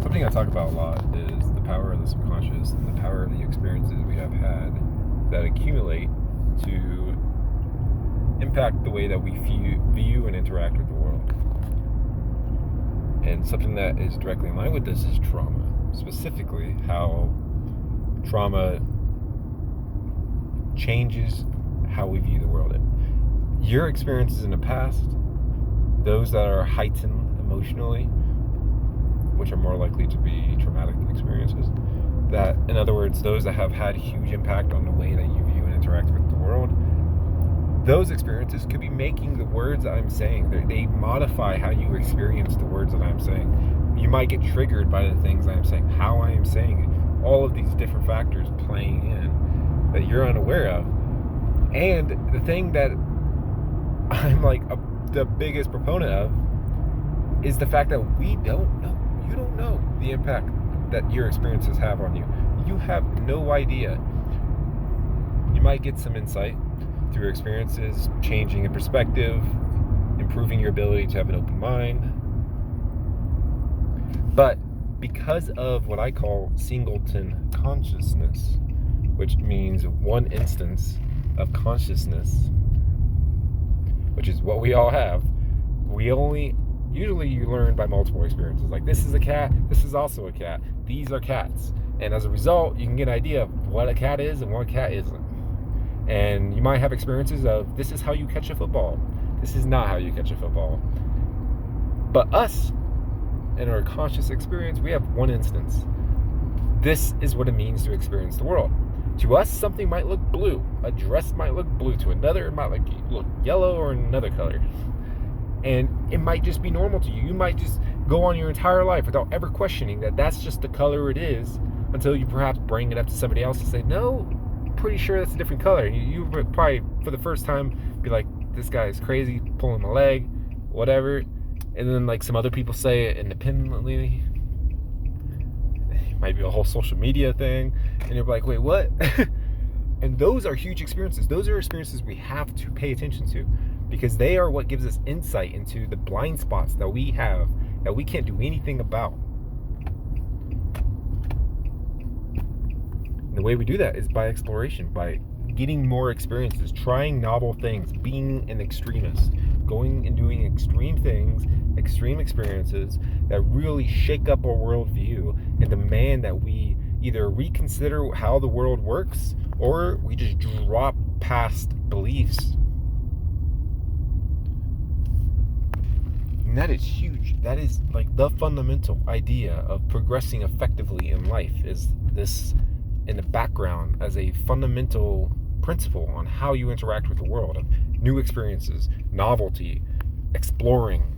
Something I talk about a lot is the power of the subconscious and the power of the experiences we have had that accumulate to impact the way that we view and interact with the world. And something that is directly in line with this is trauma. Specifically, how trauma changes how we view the world. Your experiences in the past, those that are heightened emotionally, which are more likely to be traumatic experiences, that, in other words, those that have had huge impact on the way that you view and interact with the world, those experiences could be making the words I'm saying. They modify how you experience the words that I'm saying. You might get triggered by the things I'm saying, how I am saying it. All of these different factors playing in that you're unaware of. And the thing that I'm the biggest proponent of is the fact that we don't know. You don't know the impact that your experiences have on you. You have no idea. You might get some insight through your experiences, changing in perspective, improving your ability to have an open mind. But because of what I call singleton consciousness, which means one instance of consciousness, which is what we all have, usually you learn by multiple experiences. Like, this is a cat, this is also a cat, these are cats. And as a result, you can get an idea of what a cat is and what a cat isn't. And you might have experiences of, this is how you catch a football, this is not how you catch a football. But us, in our conscious experience, we have one instance. This is what it means to experience the world. To us, something might look blue. A dress might look blue. To another, it might look yellow or another color. And it might just be normal to you. You might just go on your entire life without ever questioning that that's just the color it is, until you perhaps bring it up to somebody else and say, no, I'm pretty sure that's a different color. You would probably, for the first time, be like, this guy is crazy, pulling my leg, whatever. And then like some other people say it independently. It might be a whole social media thing. And you're like, wait, what? And those are huge experiences. Those are experiences we have to pay attention to, because they are what gives us insight into the blind spots that we have that we can't do anything about. And the way we do that is by exploration, by getting more experiences, trying novel things, being an extremist, going and doing extreme things, extreme experiences that really shake up our worldview and demand that we either reconsider how the world works or we just drop past beliefs. And that is huge. That is like the fundamental idea of progressing effectively in life, is this in the background as a fundamental principle on how you interact with the world, of new experiences, novelty, exploring,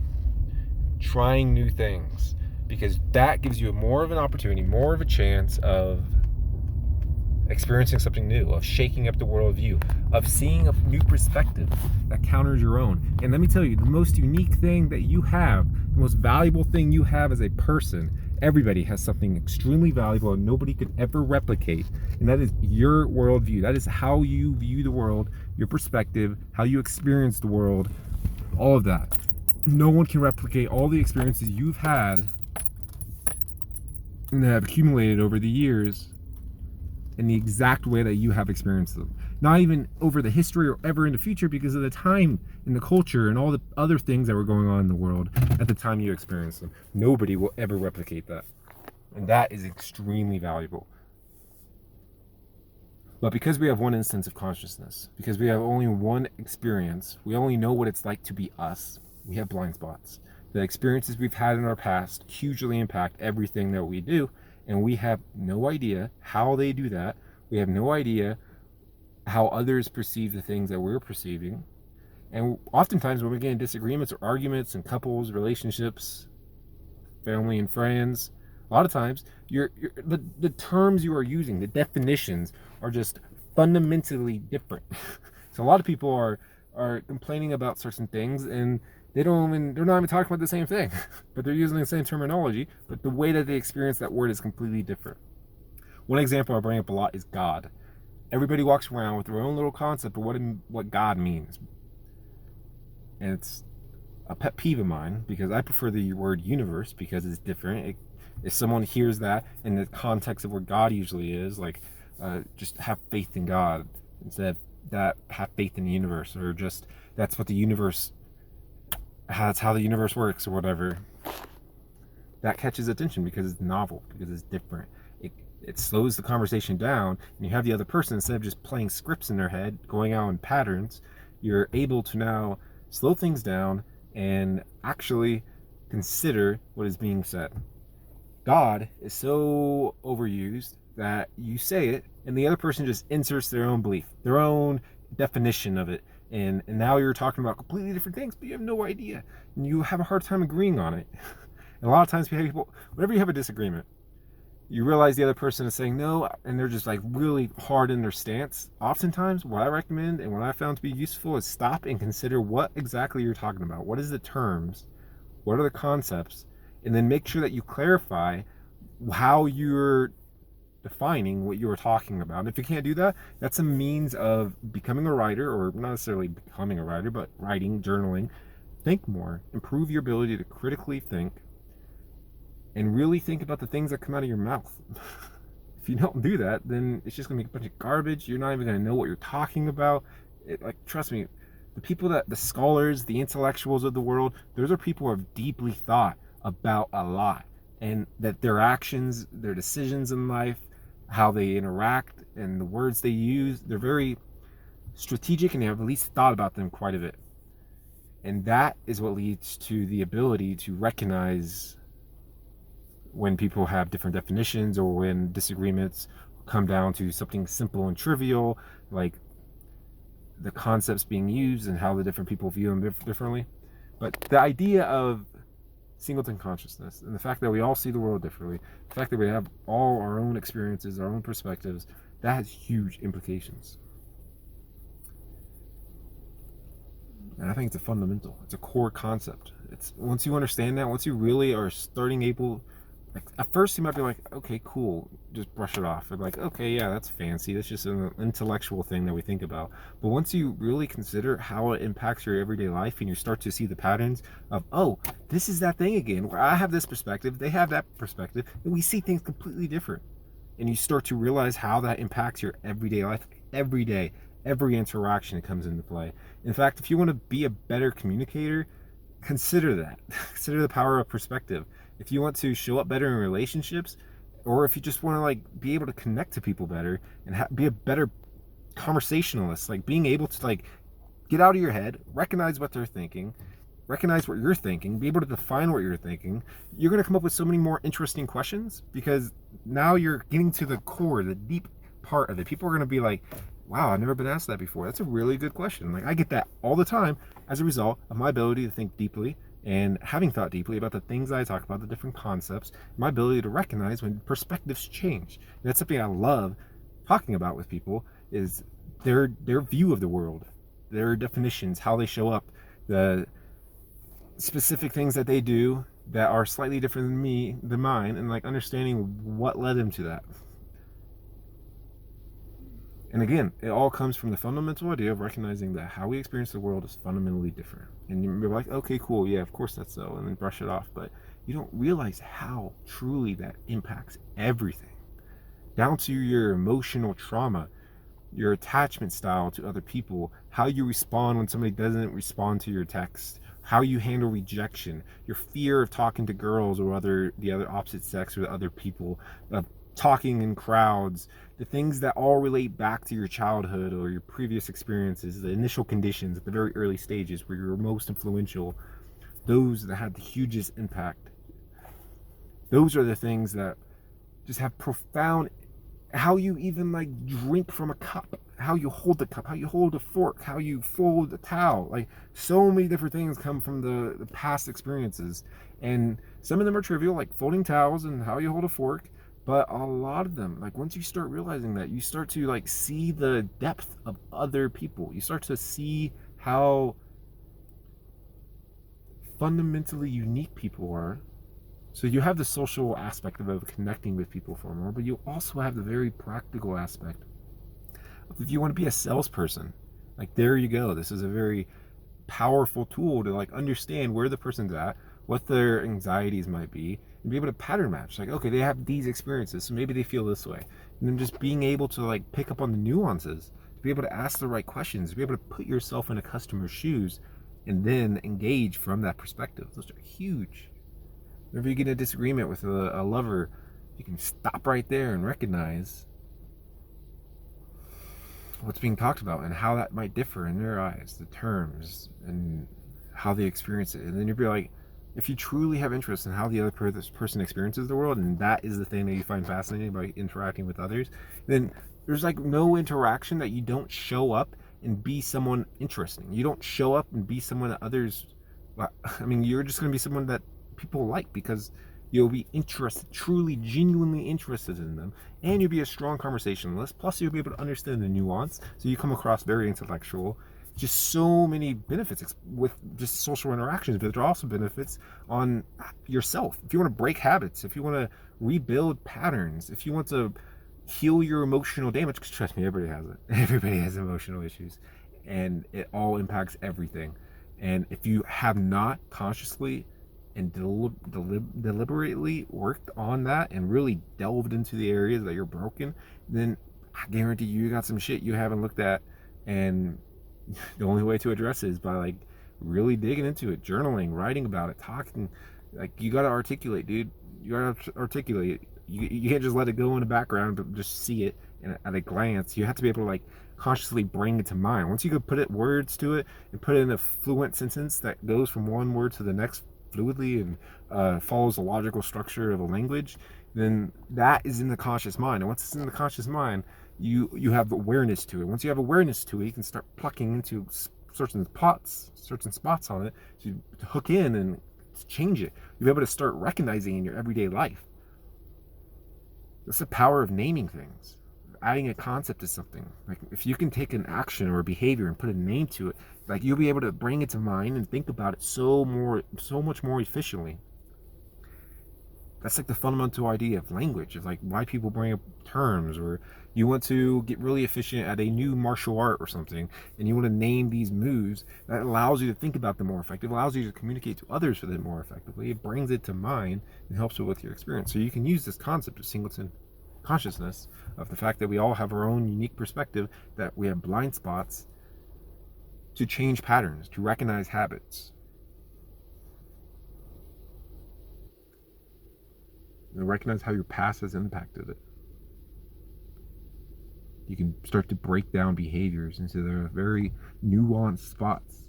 trying new things, because that gives you more of an opportunity, more of a chance of experiencing something new, of shaking up the worldview, of seeing a new perspective that counters your own. And let me tell you, the most unique thing that you have, the most valuable thing you have as a person, everybody has something extremely valuable and nobody could ever replicate, and that is your worldview. That is how you view the world, your perspective, how you experience the world, all of that. No one can replicate all the experiences you've had and that have accumulated over the years in the exact way that you have experienced them. Not even over the history or ever in the future, because of the time and the culture and all the other things that were going on in the world at the time you experienced them. Nobody will ever replicate that. And that is extremely valuable. But because we have one instance of consciousness, because we have only one experience, we only know what it's like to be us, we have blind spots. The experiences we've had in our past hugely impact everything that we do, and we have no idea how they do that. We have no idea how others perceive the things that we're perceiving. And oftentimes when we get in disagreements or arguments in couples, relationships, family and friends, a lot of times the terms you are using, the definitions, are just fundamentally different. So a lot of people are complaining about certain things, and they're not even talking about the same thing, but they're using the same terminology, but the way that they experience that word is completely different. One example I bring up a lot is God. Everybody walks around with their own little concept of what God means. And it's a pet peeve of mine, because I prefer the word universe because it's different. If someone hears that in the context of where God usually is, like just have faith in God instead of that have faith in the universe, or just that's what the universe, that's how the universe works or whatever, that catches attention because it's novel, because it's different. It slows the conversation down, and you have the other person, instead of just playing scripts in their head, going out in patterns, you're able to now slow things down and actually consider what is being said. God is so overused that you say it and the other person just inserts their own belief, their own definition of it. And now you're talking about completely different things, but you have no idea. And you have a hard time agreeing on it. And a lot of times people, whenever you have a disagreement, you realize the other person is saying no, and they're just like really hard in their stance. Oftentimes, what I recommend and what I found to be useful is stop and consider what exactly you're talking about. What is the terms? What are the concepts? And then make sure that you clarify how you're defining what you were talking about. And if you can't do that, that's a means of becoming a writer, or not necessarily becoming a writer, but writing, journaling. Think more, improve your ability to critically think, and really think about the things that come out of your mouth. If you don't do that, then it's just gonna be a bunch of garbage. You're not even gonna know what you're talking about. Like, trust me, the scholars, the intellectuals of the world, those are people who have deeply thought about a lot, and that their actions, their decisions in life, how they interact, and the words they use, they're very strategic, and they have at least thought about them quite a bit. And that is what leads to the ability to recognize when people have different definitions, or when disagreements come down to something simple and trivial, like the concepts being used and how the different people view them differently. But the idea of singleton consciousness, and the fact that we all see the world differently, the fact that we have all our own experiences, our own perspectives, that has huge implications. And I think it's it's a core concept. It's once you understand that, once you really are starting able, like, at first you might be like, okay, cool, just brush it off, and like, okay, yeah, that's fancy, that's just an intellectual thing that we think about. But once you really consider how it impacts your everyday life, and you start to see the patterns of, oh, this is that thing again, where I have this perspective, they have that perspective, and we see things completely different. And you start to realize how that impacts your everyday life. Every day, every interaction comes into play. In fact, if you want to be a better communicator, consider that. Consider the power of perspective. If you want to show up better in relationships, or if you just want to like be able to connect to people better and be a better conversationalist, like being able to like get out of your head, recognize what they're thinking, recognize what you're thinking, be able to define what you're thinking, you're going to come up with so many more interesting questions, because now you're getting to the core, the deep part of it. People are going to be like, wow, I've never been asked that before. That's a really good question. Like, I get that all the time as a result of my ability to think deeply, and having thought deeply about the things I talk about, the different concepts, my ability to recognize when perspectives change. And that's something I love talking about with people, is their view of the world, their definitions, how they show up, the specific things that they do that are slightly different than mine, and like understanding what led them to that. And again, it all comes from the fundamental idea of recognizing that how we experience the world is fundamentally different. And you're like, okay, cool, yeah, of course that's so, and then brush it off. But you don't realize how truly that impacts everything, down to your emotional trauma, your attachment style to other people, how you respond when somebody doesn't respond to your text, how you handle rejection, your fear of talking to girls or the other opposite sex, or other people, of talking in crowds, the things that all relate back to your childhood or your previous experiences, the initial conditions at the very early stages where you're most influential, those that had the hugest impact. Those are the things that just have profound, how you even like drink from a cup, how you hold the cup, how you hold a fork, how you fold a towel. Like, so many different things come from the past experiences, and some of them are trivial, like folding towels and how you hold a fork. But a lot of them, like, once you start realizing that, you start to like see the depth of other people. You start to see how fundamentally unique people are. So you have the social aspect of connecting with people for more, but you also have the very practical aspect of, if you want to be a salesperson, like, there you go. This is a very powerful tool to like understand where the person's at, what their anxieties might be, and be able to pattern match. Like, okay, they have these experiences, so maybe they feel this way. And then just being able to like pick up on the nuances, to be able to ask the right questions, to be able to put yourself in a customer's shoes, and then engage from that perspective. Those are huge. Whenever you get in a disagreement with a lover, you can stop right there and recognize what's being talked about and how that might differ in their eyes, the terms and how they experience it. And then you'll be like, if you truly have interest in how the other person experiences the world, and that is the thing that you find fascinating by interacting with others, then there's like no interaction that you don't show up and be someone interesting. You don't show up and be someone that others, I mean, you're just going to be someone that people like because you'll be interested, truly, genuinely interested in them, and you'll be a strong conversationalist. Plus, you'll be able to understand the nuance, so you come across very intellectual. Just so many benefits with just social interactions, but there are also benefits on yourself. If you want to break habits, if you want to rebuild patterns, if you want to heal your emotional damage, because trust me, everybody has it. Everybody has emotional issues, and it all impacts everything. And if you have not consciously and deliberately worked on that and really delved into the areas that you're broken, then I guarantee you got some shit you haven't looked at. And the only way to address it is by like really digging into it, journaling, writing about it, talking. Like, you got to articulate, dude. You got to articulate. You can't just let it go in the background, but just see it at a glance. You have to be able to like consciously bring it to mind. Once you could put it words to it and put it in a fluent sentence that goes from one word to the next fluidly and follows the logical structure of a language, then that is in the conscious mind. And once it's in the conscious mind, you have awareness to it. Once you have awareness to it, you can start plucking into certain spots on it to hook in and change it. You'll be able to start recognizing in your everyday life. That's the power of naming things, adding a concept to something. Like, if you can take an action or a behavior and put a name to it, like, you'll be able to bring it to mind and think about it so much more efficiently. That's like the fundamental idea of language, of like why people bring up terms, or you want to get really efficient at a new martial art or something, and you want to name these moves. That allows you to think about them more effectively, allows you to communicate to others with it more effectively. It brings it to mind and helps you with your experience. So you can use this concept of singleton consciousness, of the fact that we all have our own unique perspective, that we have blind spots, to change patterns, to recognize habits, and recognize how your past has impacted it. You can start to break down behaviors into their very nuanced spots